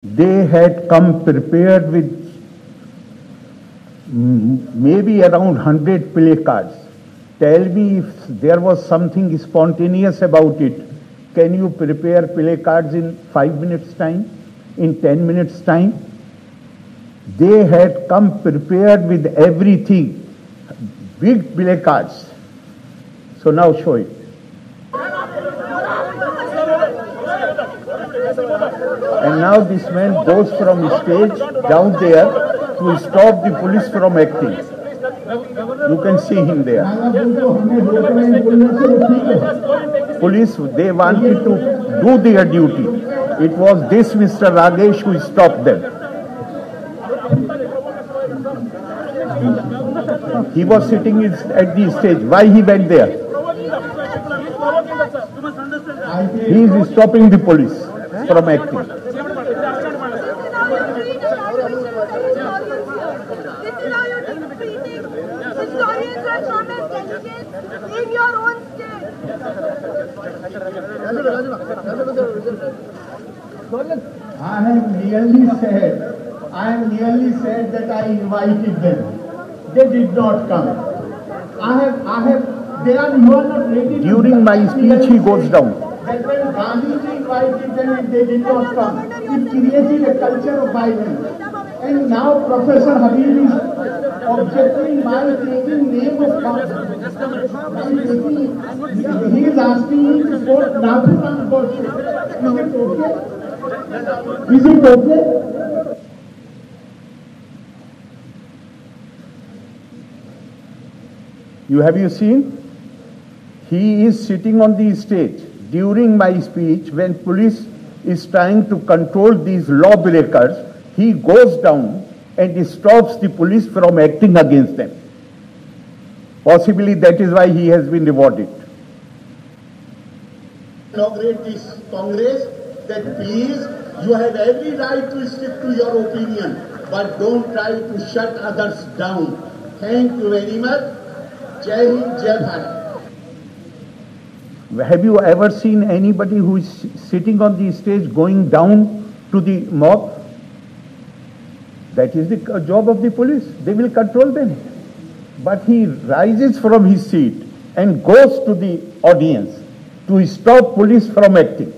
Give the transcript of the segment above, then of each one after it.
They had come prepared with maybe around 100 play cards. Tell me if there was something spontaneous about it. Can you prepare play cards in 5 minutes time? In 10 minutes time? They had come prepared with everything. Big play cards. So now show it. And now this man goes from stage down there to stop the police from acting. You can see him there. Police, they wanted to do their duty. It was this Mr. Ragesh who stopped them. He was sitting at the stage. Why he went there? He is stopping the police from acting. In your own state. I am nearly said that I invited them. They did not come. You are not ready. During my speech, he goes down. That when Gandhiji invited them and they did not come, it created a culture of violence. And now Professor Habib is objecting by taking name of God. He is asking me to quote Nadu and Godse. Is it okay? Have you seen? He is sitting on the stage during my speech when police is trying to control these lawbreakers. He goes down and stops the police from acting against them. Possibly that is why he has been rewarded. Inaugurate this Congress that please, you have every right to stick to your opinion, but don't try to shut others down. Thank you very much. Jai Hind, Jai Bharat. Have you ever seen anybody who is sitting on the stage going down to the mob? That is the job of the police. They will control them. But he rises from his seat and goes to the audience to stop police from acting.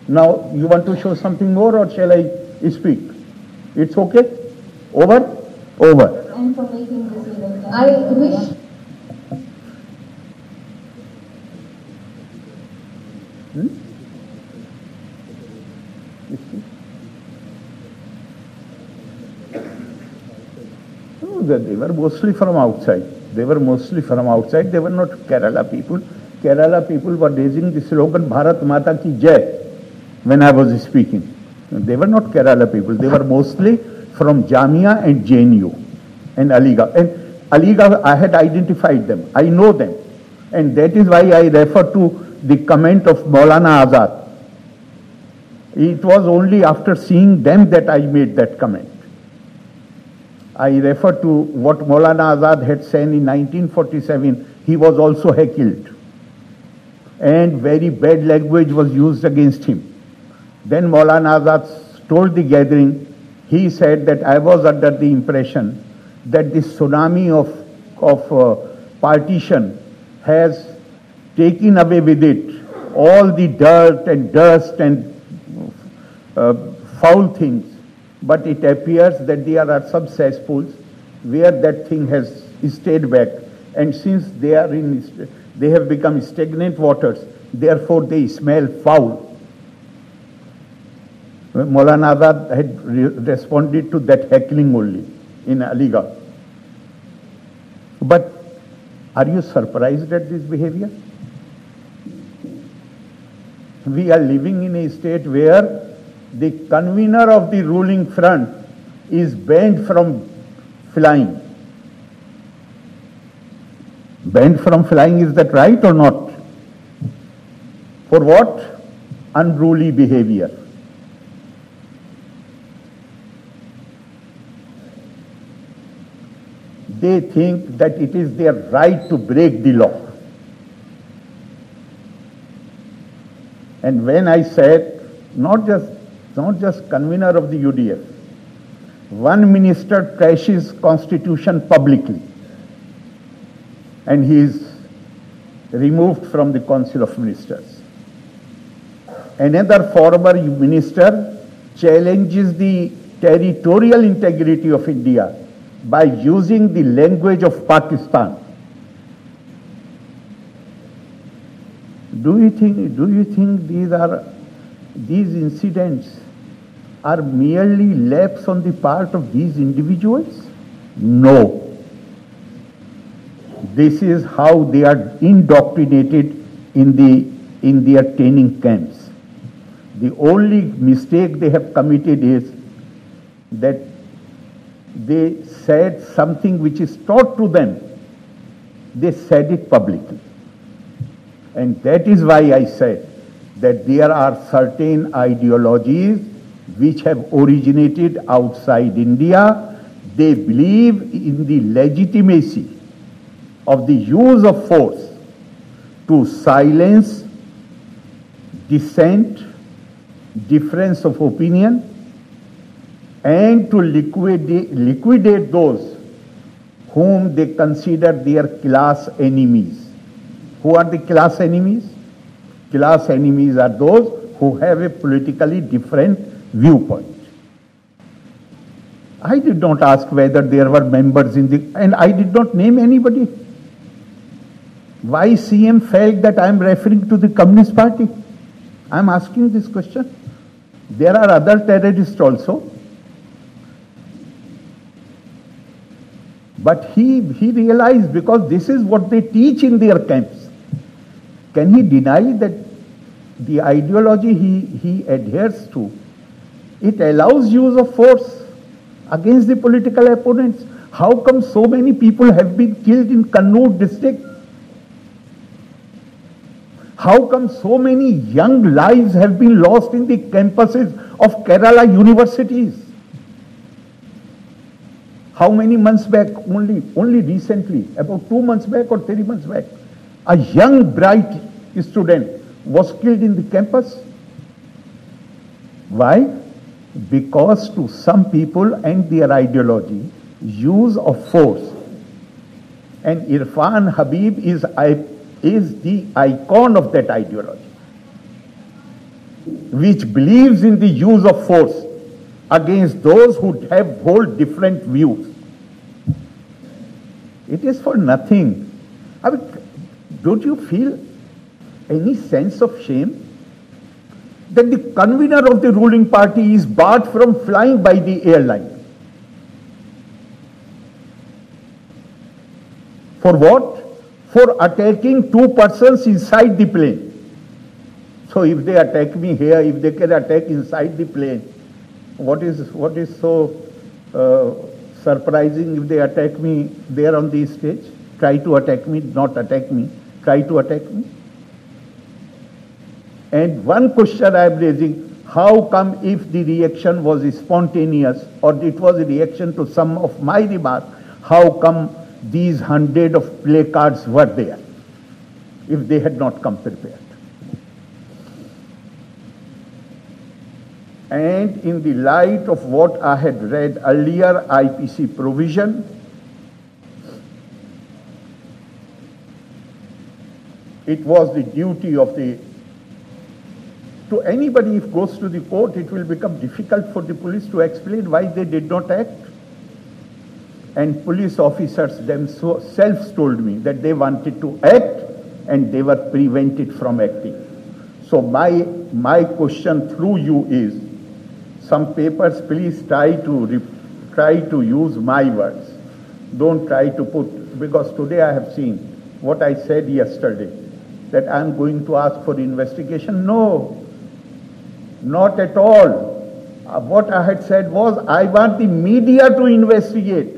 Now, you want to show something more or shall I speak? It's okay? Over? Over. And for making this event. I wish... No, they were mostly from outside. They were not Kerala people. Kerala people were raising the slogan Bharat Mata Ki Jai when I was speaking. They were not Kerala people. They were mostly from Jamia and JNU and Aligarh. And Aligarh, I had identified them. I know them. And that is why I refer to the comment of Maulana Azad. It was only after seeing them that I made that comment. I refer to what Maulana Azad had said in 1947. He was also heckled. And very bad language was used against him. Then Maulana Azad told the gathering, he said that I was under the impression that this tsunami of partition has taken away with it all the dirt and dust and foul things. But it appears that there are some cesspools where that thing has stayed back. And since they have become stagnant waters, therefore they smell foul. Maulana Azad had responded to that heckling only in Aligarh. But are you surprised at this behavior? We are living in a state where the convener of the ruling front is banned from flying. Banned from flying, is that right or not? For what? Unruly behavior. They think that it is their right to break the law. And when I said, not just not just convener of the UDF. One minister trashes constitution publicly and he is removed from the Council of Ministers. Another former minister challenges the territorial integrity of India by using the language of Pakistan. Do you think these incidents are merely lapse on the part of these individuals? No. This is how they are indoctrinated in their training camps. The only mistake they have committed is that they said something which is taught to them. They said it publicly. And that is why I said that there are certain ideologies which have originated outside India. They believe in the legitimacy of the use of force to silence dissent, difference of opinion, and to liquidate those whom they consider their class enemies. Who are the class enemies? Class enemies are those who have a politically different viewpoint. I did not ask whether there were members and I did not name anybody. Why CM felt that I am referring to the Communist Party? I am asking this question. There are other terrorists also. But he realized, because this is what they teach in their camps. Can he deny that the ideology he adheres to, it allows use of force against the political opponents? How come so many people have been killed in Kannur district? How come so many young lives have been lost in the campuses of Kerala universities? How many months back, only recently, about 2 months back or 3 months back, a young bright student was killed in the campus. Why? Because to some people and their ideology, use of force. And Irfan Habib is the icon of that ideology, which believes in the use of force against those who hold different views. It is for nothing. I mean, don't you feel any sense of shame that the convener of the ruling party is barred from flying by the airline? For what? For attacking 2 persons inside the plane. So if they attack me here, if they can attack inside the plane, what is so surprising if they attack me there on the stage? Try to attack me, not attack me, try to attack me. And one question I am raising, how come if the reaction was spontaneous or it was a reaction to some of my remarks, how come these 100 of placards were there if they had not come prepared? And in the light of what I had read earlier, IPC provision, it was the duty of to anybody if goes to the court, it will become difficult for the police to explain why they did not act. And police officers themselves told me that they wanted to act and they were prevented from acting. So my question through you is, some papers, please try to use my words. Don't try to put, because today I have seen what I said yesterday, that I am going to ask for investigation. No, not at all. What I had said was, I want the media to investigate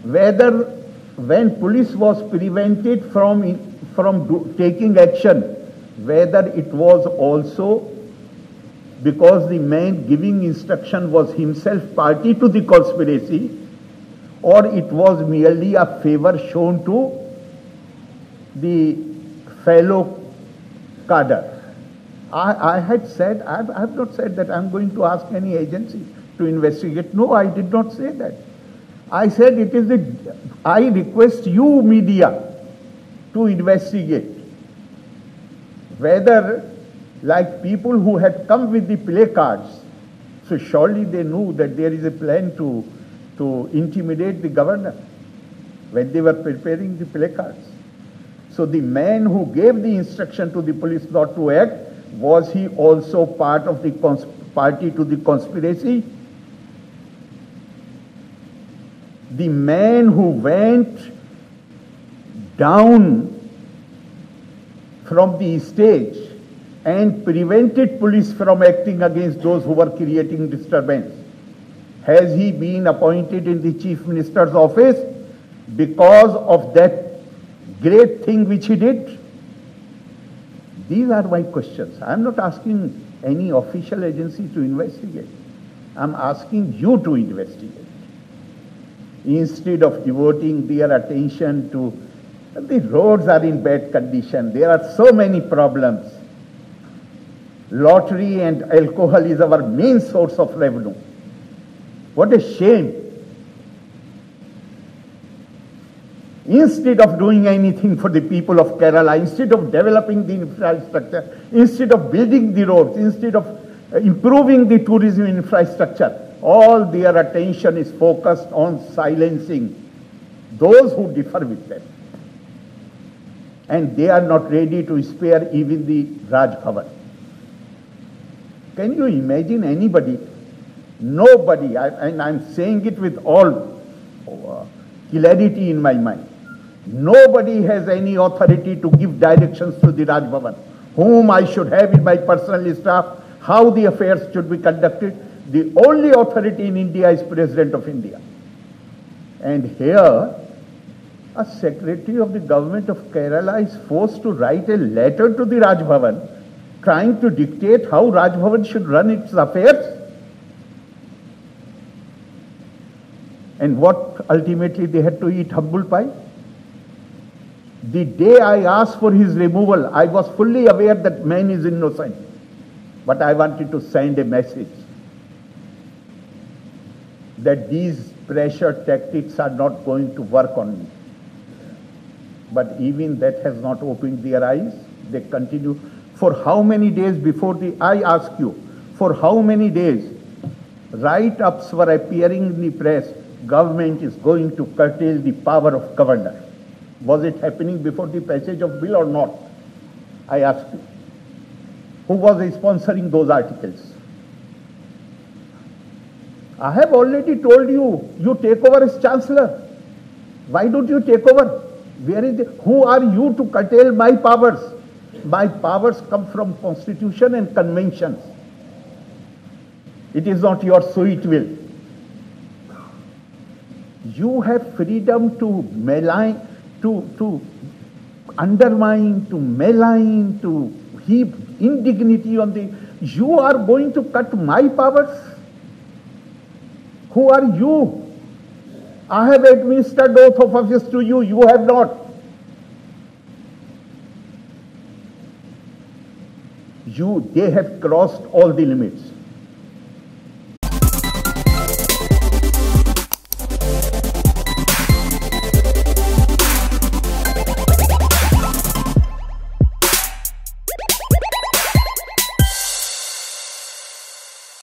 whether when police was prevented from taking action, whether it was also because the man giving instruction was himself party to the conspiracy, or it was merely a favor shown to the fellow cadre I had said, I have not said that I'm going to ask any agency to investigate. No, I did not say that. I said I request you media to investigate whether, like people who had come with the placards, so surely they knew that there is a plan to intimidate the governor when they were preparing the placards. So the man who gave the instruction to the police not to act, was he also part of the party to the conspiracy? The man who went down from the stage and prevented police from acting against those who were creating disturbance, has he been appointed in the Chief Minister's office because of that great thing which he did? These are my questions. I am not asking any official agency to investigate. I am asking you to investigate. Instead of devoting their attention to the roads are in bad condition, there are so many problems. Lottery and alcohol is our main source of revenue. What a shame. Instead of doing anything for the people of Kerala, instead of developing the infrastructure, instead of building the roads, instead of improving the tourism infrastructure, all their attention is focused on silencing those who differ with them. And they are not ready to spare even the Raj Bhavan. Can you imagine anybody? Nobody, and I'm saying it with all clarity in my mind, nobody has any authority to give directions to the Raj Bhavan, whom I should have in my personal staff, how the affairs should be conducted. The only authority in India is President of India. And here, a secretary of the government of Kerala is forced to write a letter to the Raj Bhavan, trying to dictate how Raj Bhavan should run its affairs. And what ultimately they had to eat humble pie. The day I asked for his removal, I was fully aware that man is innocent. But I wanted to send a message that these pressure tactics are not going to work on me. But even that has not opened their eyes. They continue. For how many days I ask you, for how many days write-ups were appearing in the press, government is going to curtail the power of governor. Was it happening before the passage of bill or not? I ask you. Who was sponsoring those articles? I have already told you, you take over as Chancellor. Why don't you take over? Who are you to curtail my powers? My powers come from Constitution and conventions. It is not your sweet will. You have freedom to malign, to undermine, to malign, to heap indignity on the... You are going to cut my powers? Who are you? I have administered oath of office to you. You have not. They have crossed all the limits.